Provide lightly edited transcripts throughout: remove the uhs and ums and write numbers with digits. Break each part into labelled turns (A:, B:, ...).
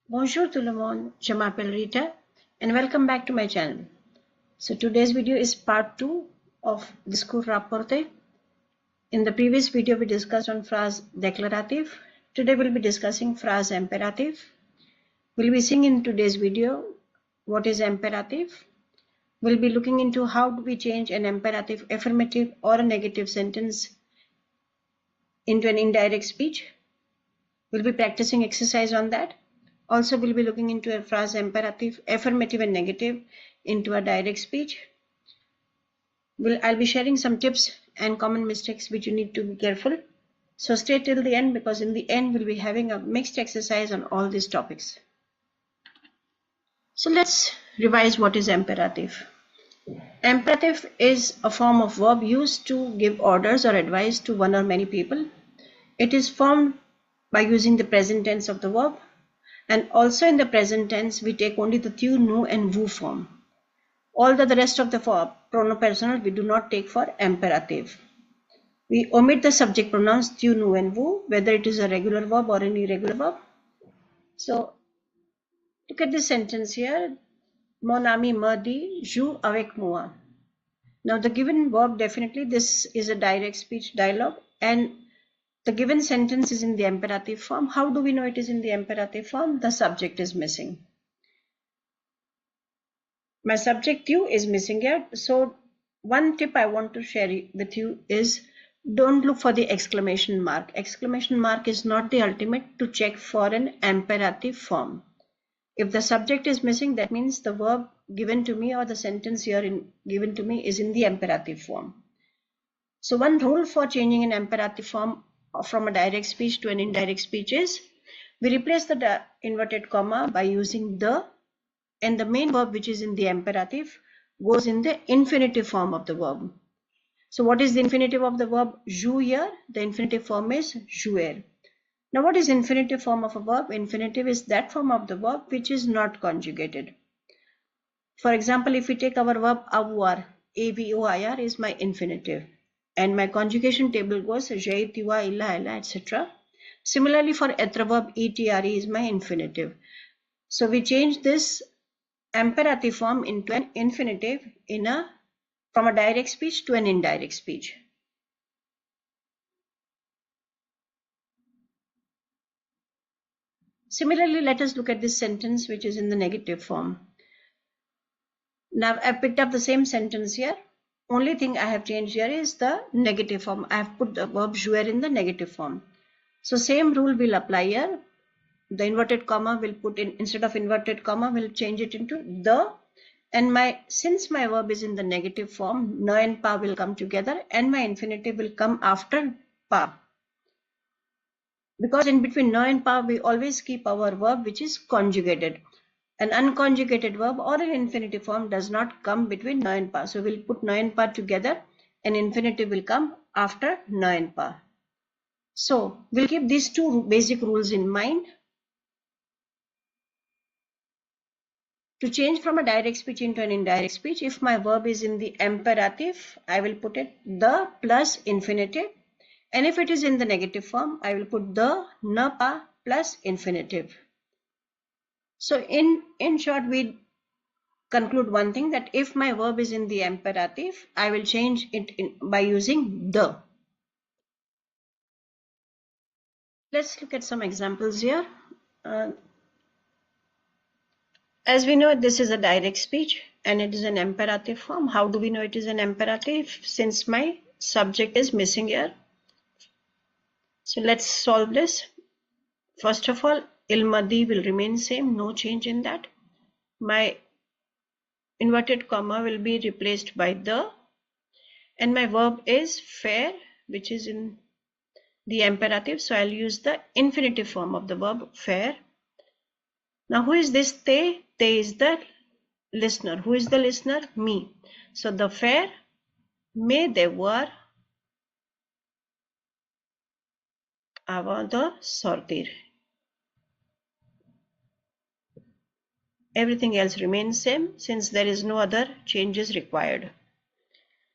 A: Bonjour tout le monde, je m'appelle Rita and welcome back to my channel. So today's video is part 2 of discours rapporte. In the previous video we discussed on phrase declarative. Today we'll be discussing phrase imperative. We'll be seeing in today's video what is imperative. We'll be looking into how do we change an imperative, affirmative or a negative sentence into an indirect speech. We'll be practicing exercise on that. Also, we'll be looking into a phrase imperative, affirmative and negative into a direct speech. I'll be sharing some tips and common mistakes which you need to be careful. So stay till the end because in the end we'll be having a mixed exercise on all these topics. So let's revise what is imperative. Imperative is a form of verb used to give orders or advice to one or many people. It is formed by using the present tense of the verb. And also in the present tense, we take only the tu, nu and vu form. All the rest of the pronoun personal we do not take for imperative. We omit the subject pronouns tu, nu and vu, whether it is a regular verb or an irregular verb. So look at this sentence here. Mon ami me dit, joue avec moi. Now the given verb, definitely this is a direct speech dialogue and the given sentence is in the imperative form. How do we know it is in the imperative form? The subject is missing. My subject you is missing here. So one tip I want to share with you is don't look for the exclamation mark. Exclamation mark is not the ultimate to check for an imperative form. If the subject is missing, that means the verb given to me or the sentence here given to me is in the imperative form. So one rule for changing an imperative form from a direct speech to an indirect speech is we replace the inverted comma by using the, and the main verb which is in the imperative goes in the infinitive form of the verb. So what is the infinitive of the verb joue here? The infinitive form is jouer. Now what is infinitive form of a verb? Infinitive is that form of the verb which is not conjugated. For example, if we take our verb avoir, avoir is my infinitive. And my conjugation table goes j'ai, tua, illa, ella, etc. Similarly, for être verb, etre is my infinitive. So we change this imperative form into an infinitive from a direct speech to an indirect speech. Similarly, let us look at this sentence which is in the negative form. Now I've picked up the same sentence here. Only thing I have changed here is the negative form. I have put the verb jouer in the negative form. So same rule will apply here. The inverted comma will put in, instead of inverted comma, we'll change it into the, and since my verb is in the negative form, ne and pa will come together and my infinitive will come after pa. Because in between ne and pa, we always keep our verb which is conjugated. An unconjugated verb or an infinitive form does not come between ne and pa. So we'll put ne and pa together and infinitive will come after ne and pa. So we'll keep these two basic rules in mind. To change from a direct speech into an indirect speech, if my verb is in the imperative, I will put it the plus infinitive. And if it is in the negative form, I will put the ne pa plus infinitive. So in short, we conclude one thing, that if my verb is in the imperative, I will change it by using the. Let's look at some examples here. As we know, this is a direct speech and it is an imperative form. How do we know it is an imperative? Since my subject is missing here. So let's solve this. First of all, il madi will remain same, no change in that. My inverted comma will be replaced by the, and my verb is faire, which is in the imperative. So I'll use the infinitive form of the verb faire. Now who is this they? They is the listener. Who is the listener? Me. So the faire, mais devoir avant de sortir. Everything else remains same since there is no other changes required.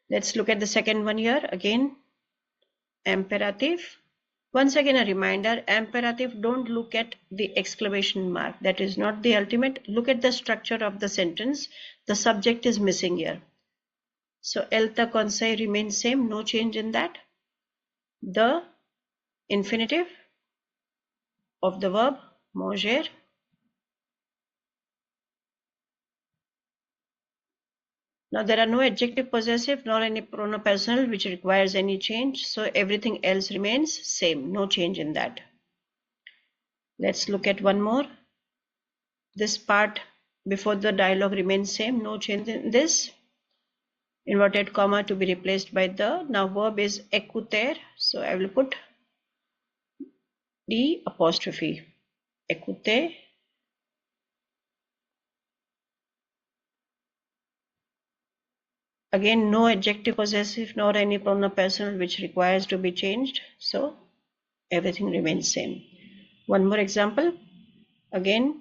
A: Let's look at the second one here. Again, imperative. Once again, a reminder, imperative, don't look at the exclamation mark. That is not the ultimate. Look at the structure of the sentence. The subject is missing here. So, el tak konsai remains same, no change in that. The infinitive of the verb, manger. Now, there are no adjective possessive nor any pronoun personal which requires any change. So, everything else remains same, no change in that. Let's look at one more. This part before the dialogue remains same, no change in this. Inverted comma to be replaced by the. Now verb is écouter, so I will put the apostrophe. Écouter. Again, no adjective possessive nor any pronoun personal which requires to be changed, so everything remains same. One more example. Again,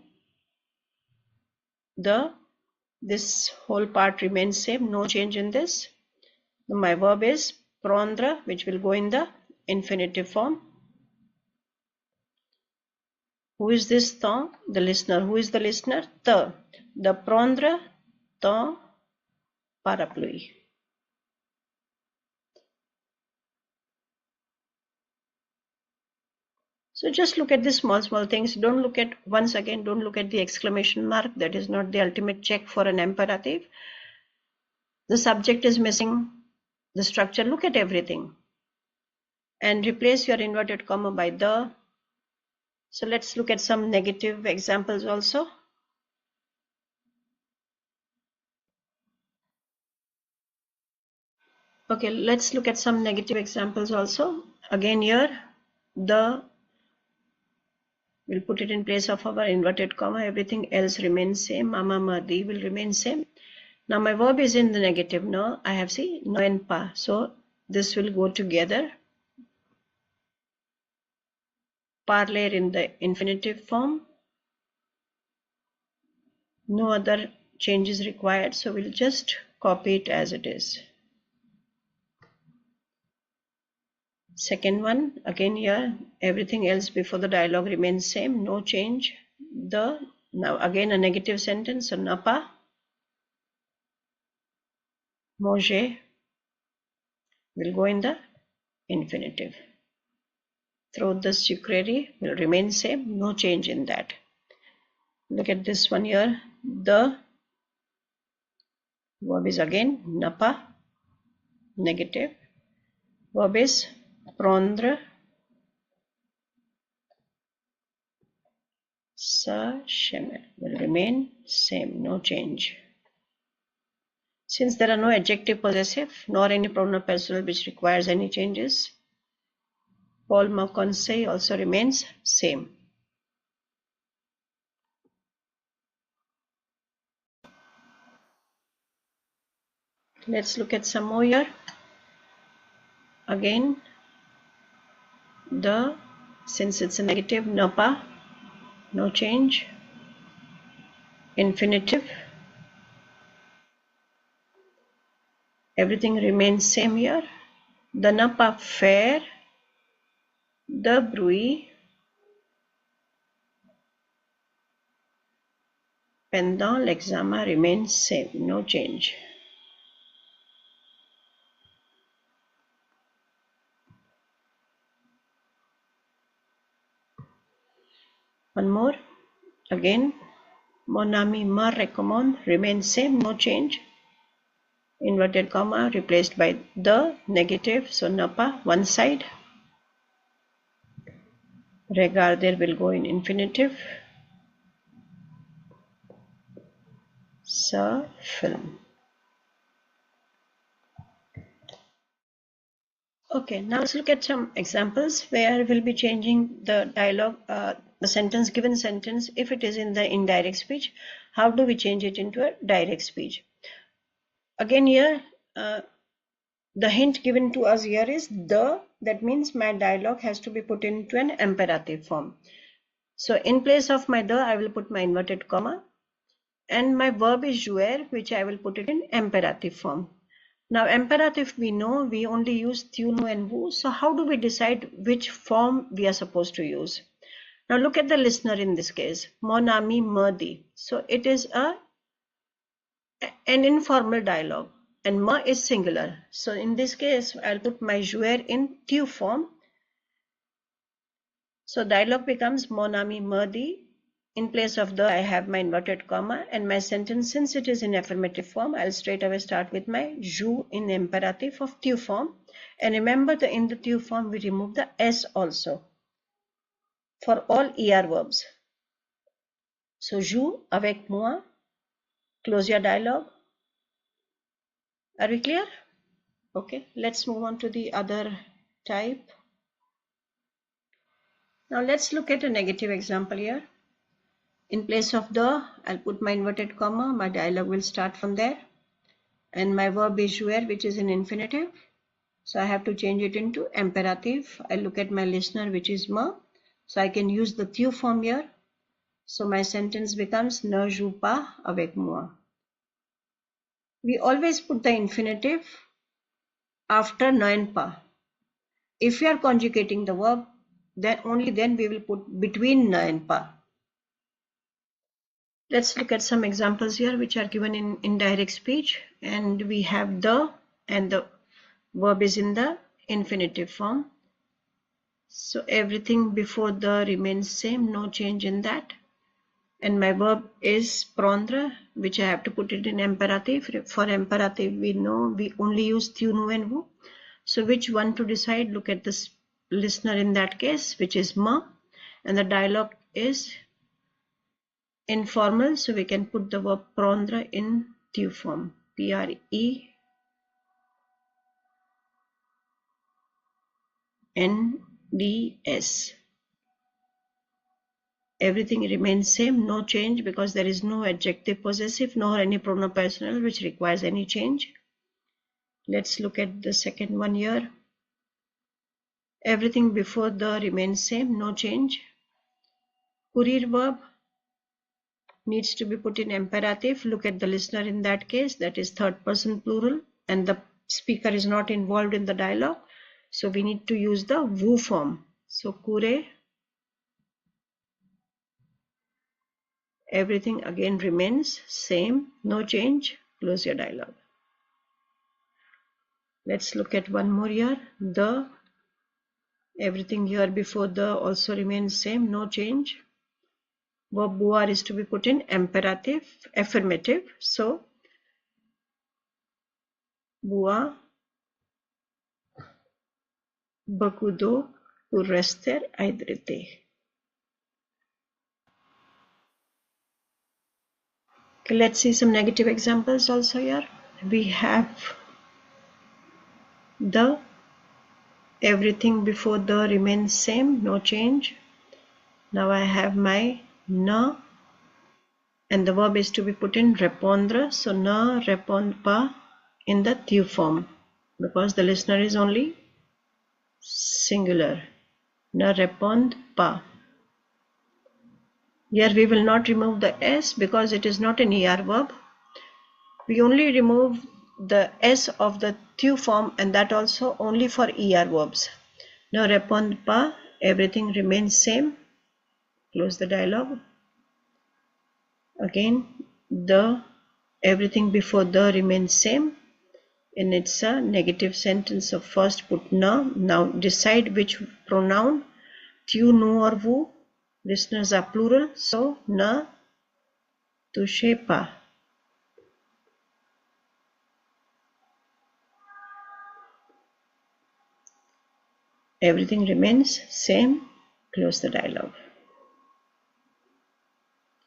A: this whole part remains same, no change in this. My verb is prendre, which will go in the infinitive form. Who is this ton? The listener. Who is the listener? The prendre ton parapluie. So just look at the small things. Don't look at, once again, don't look at the exclamation mark. That is not the ultimate check for an imperative. The subject is missing. The structure, look at everything. And replace your inverted comma by the. So let's look at some negative examples also. Okay, let's look at some negative examples also. Again here, we'll put it in place of our inverted comma. Everything else remains same. Mama, madi will remain same. Now my verb is in the negative. No, I have no and pa. So this will go together. Parler in the infinitive form. No other changes required. So we'll just copy it as it is. Second one, again here, everything else before the dialogue remains same, no change. Now again a negative sentence, so n'a pas mangé will go in the infinitive. Through the sucrerie will remain same, no change in that. Look at this one here, the verb is again n'a pas, negative. Verb is prendre, sa chemin will remain same, no change. Since there are no adjective possessive nor any pronoun personal which requires any changes, Paul ma conseil also remains same. Let's look at some more here. Again, since it's a negative, n'a pas, no change. Infinitive, everything remains same here. De ne pas faire de bruit pendant l'examen remains same, no change. One more. Again, mon ami me recommande remains same, no change. Inverted comma replaced by the negative, so n'a pas, one side. Regarder will go in infinitive. Ce film. Okay, now let's look at some examples where we'll be changing the dialogue, the sentence, given sentence, if it is in the indirect speech. How do we change it into a direct speech? Again here, the hint given to us here is the, that means my dialogue has to be put into an imperative form. So in place of my the, I will put my inverted comma, and my verb is jouer, which I will put it in imperative form. Now imperative, we know we only use tu, nu and vu. So how do we decide which form we are supposed to use? Now look at the listener in this case, mon ami me dit. So it is an informal dialogue and me is singular. So in this case, I'll put my jouer in tu form. So dialogue becomes mon ami me dit. In place of the, I have my inverted comma, and my sentence, since it is in affirmative form, I'll straight away start with my joue in imperative of tu form. And remember, in the tu form, we remove the s also for all er verbs. So joue avec moi. Close your dialogue. Are we clear? Okay, let's move on to the other type. Now let's look at a negative example here. In place of the, I'll put my inverted comma. My dialogue will start from there. And my verb is jouer, which is an infinitive. So I have to change it into imperative. I look at my listener, which is me. So I can use the tu form here. So my sentence becomes ne joue pas avec moi. We always put the infinitive after ne and pas. If we are conjugating the verb, then only then we will put between ne and pas. Let's look at some examples here which are given in indirect speech, and we have the, and the verb is in the infinitive form. So everything before the remains same, no change in that. And my verb is prendre, which I have to put it in imperative. For imperative, we know we only use tu, nu and vu. So which one to decide? Look at this listener in that case, which is me, and the dialogue is informal, so we can put the verb prendre in tu form, PRENDS. Everything remains same, no change, because there is no adjective possessive nor any pronoun personal which requires any change. Let's look at the second one here. Everything before the remains same, no change. Courier verb needs to be put in imperative. Look at the listener in that case, that is third person plural, and the speaker is not involved in the dialogue. So we need to use the vous form. So courez. Everything again remains same, no change. Close your dialogue. Let's look at one more here. The, everything here before the also remains same, no change. Verb boire is to be put in imperative, affirmative. So boire beaucoup d'eau pour rester hydraté. Okay, let's see some negative examples also here. We have the, everything before the remains same, no change. Now I have my ne, and the verb is to be put in répondre. So ne répond pas in the tu form, because the listener is only singular. Ne répond pas. Here we will not remove the s because it is not an er verb. We only remove the s of the tu form, and that also only for er verbs. Ne répond pas, everything remains same. Close the dialogue. Again, the, everything before the remains same, and it's a negative sentence. So first put ne. Now decide which pronoun, tu, nu or vous. Listeners are plural, so ne touchez pas. Everything remains same. Close the dialogue.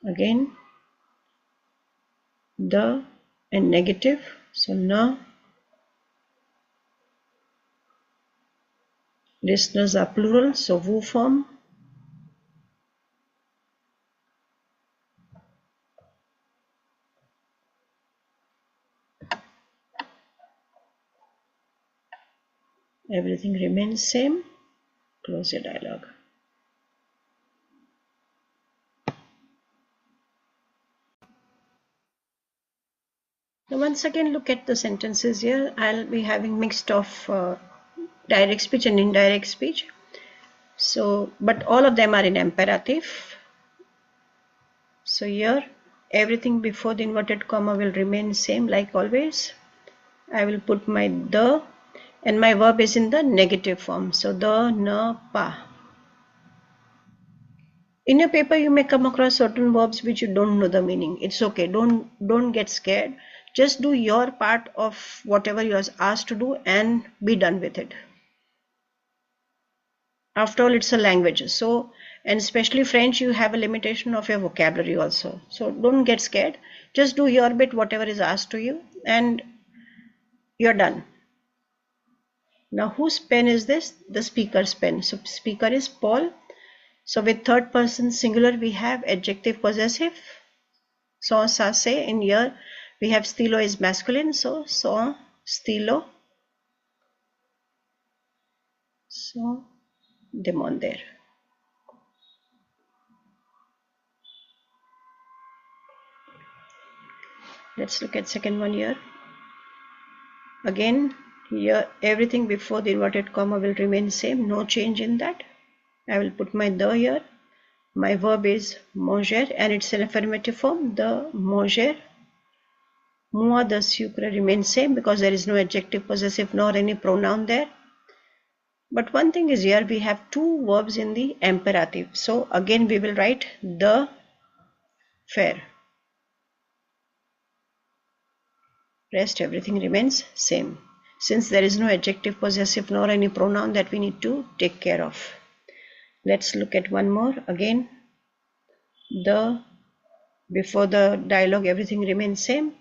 A: Again, the and negative, so ne. Listeners are plural, so vous form. Everything remains same. Close your dialogue. Now once again, look at the sentences here. I'll be having mixed of direct speech and indirect speech. So, but all of them are in imperative. So here, everything before the inverted comma will remain same like always. I will put my the, and my verb is in the negative form. So the, na, pa. In a paper, you may come across certain verbs which you don't know the meaning. It's okay. Don't get scared. Just do your part of whatever you are asked to do and be done with it. After all, it's a language. So, and especially French, you have a limitation of your vocabulary also. So don't get scared. Just do your bit, whatever is asked to you, and you're done. Now, whose pen is this? The speaker's pen. So speaker is Paul. So with third person singular, we have adjective possessive. So, sa, se. In here, we have stilo is masculine. So, stilo. So, demander. Let's look at second one here. Again, here everything before the inverted comma will remain same. No change in that. I will put my the here. My verb is manger and it's an affirmative form. The manger. Moi, the sucre remains same because there is no adjective possessive nor any pronoun there. But one thing is here we have two verbs in the imperative. So again we will write the fair. Rest everything remains same. Since there is no adjective possessive nor any pronoun that we need to take care of. Let's look at one more. Again, the, before the dialogue everything remains same.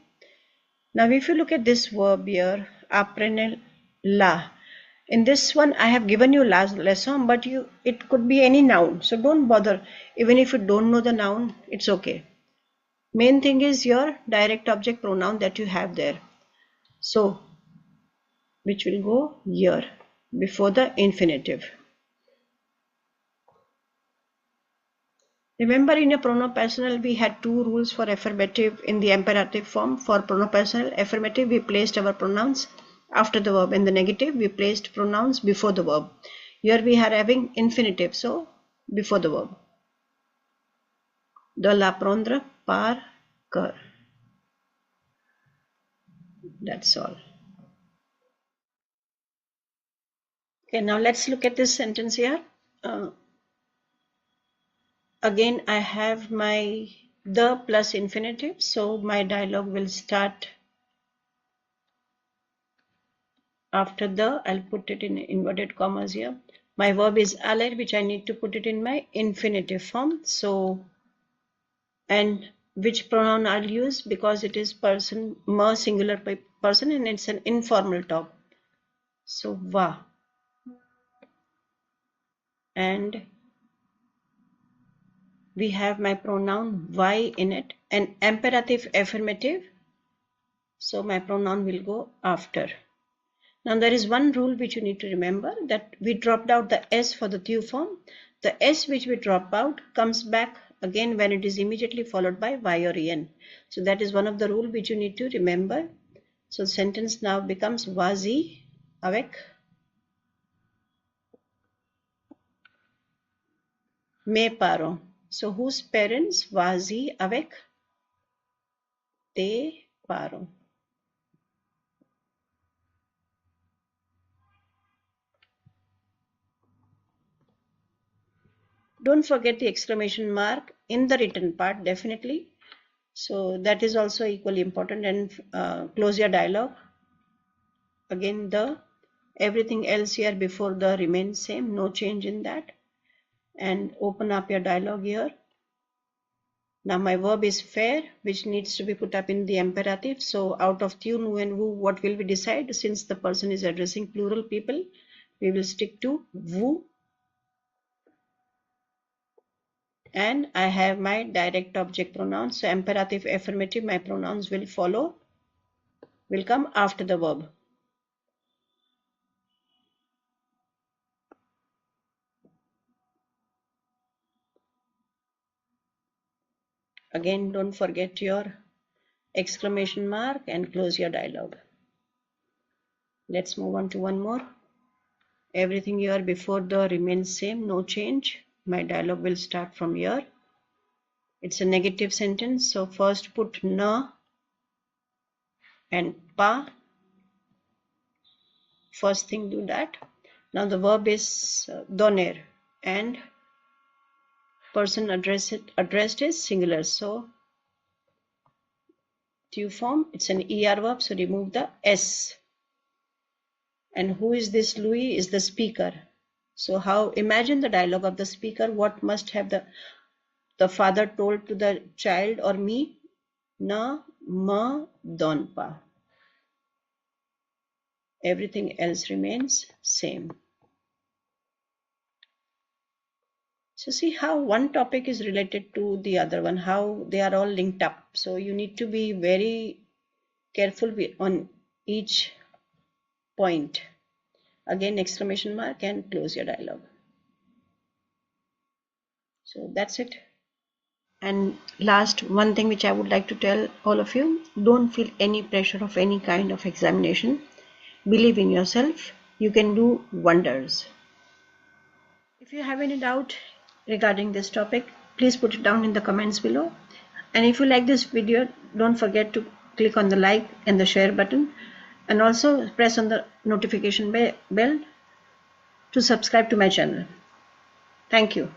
A: Now if you look at this verb here, apprendre la. In this one I have given you last lesson, but it could be any noun. So don't bother. Even if you don't know the noun, it's okay. Main thing is your direct object pronoun that you have there. So, which will go here before the infinitive. Remember in a pronoun personal we had two rules for affirmative in the imperative form. For pronoun personal affirmative we placed our pronouns after the verb. In the negative we placed pronouns before the verb. Here we are having infinitive, so before the verb. De l'apprendre par cœur. That's all. Okay, now let's look at this sentence here. Again, I have my the plus infinitive, so my dialogue will start after the. I'll put it in inverted commas here. My verb is aller, which I need to put it in my infinitive form. So, and which pronoun I'll use because it is person, more singular person, and it's an informal talk. So, va. And we have my pronoun y in it, and imperative affirmative. So my pronoun will go after. Now there is one rule which you need to remember, that we dropped out the S for the tu form. The S which we drop out comes back again when it is immediately followed by Y or En. So that is one of the rule which you need to remember. So the sentence now becomes vas-y avec mes parents. So whose parents? Vas-y avec tes parents. Don't forget the exclamation mark in the written part, definitely. So that is also equally important. And close your dialogue. Again, the everything else here before the remains same, no change in that. And open up your dialogue here. Now my verb is fair, which needs to be put up in the imperative. So out of tu, nu and vous, what will we decide? Since the person is addressing plural people, we will stick to vous. And I have my direct object pronouns. So imperative affirmative, my pronouns will follow, will come after the verb. Again, don't forget your exclamation mark, and close your dialogue. Let's move on to one more. Everything here before the remains same, no change. My dialogue will start from here. It's a negative sentence, so first put na and pa. First thing do that. Now the verb is doner and person addressed is singular, so tu form, it's an er verb, so remove the s. And who is this Louis? Is the speaker. So how, imagine the dialogue of the speaker. What must have the father told to the child or me? Na ma don pa. Everything else remains same. So see how one topic is related to the other one, how they are all linked up. So you need to be very careful on each point. Again, exclamation mark and close your dialogue. So that's it. And last, one thing which I would like to tell all of you, don't feel any pressure of any kind of examination. Believe in yourself. You can do wonders. If you have any doubt regarding this topic, please put it down in the comments below. And if you like this video, don't forget to click on the like and the share button, and also press on the notification bell to subscribe to my channel. Thank you.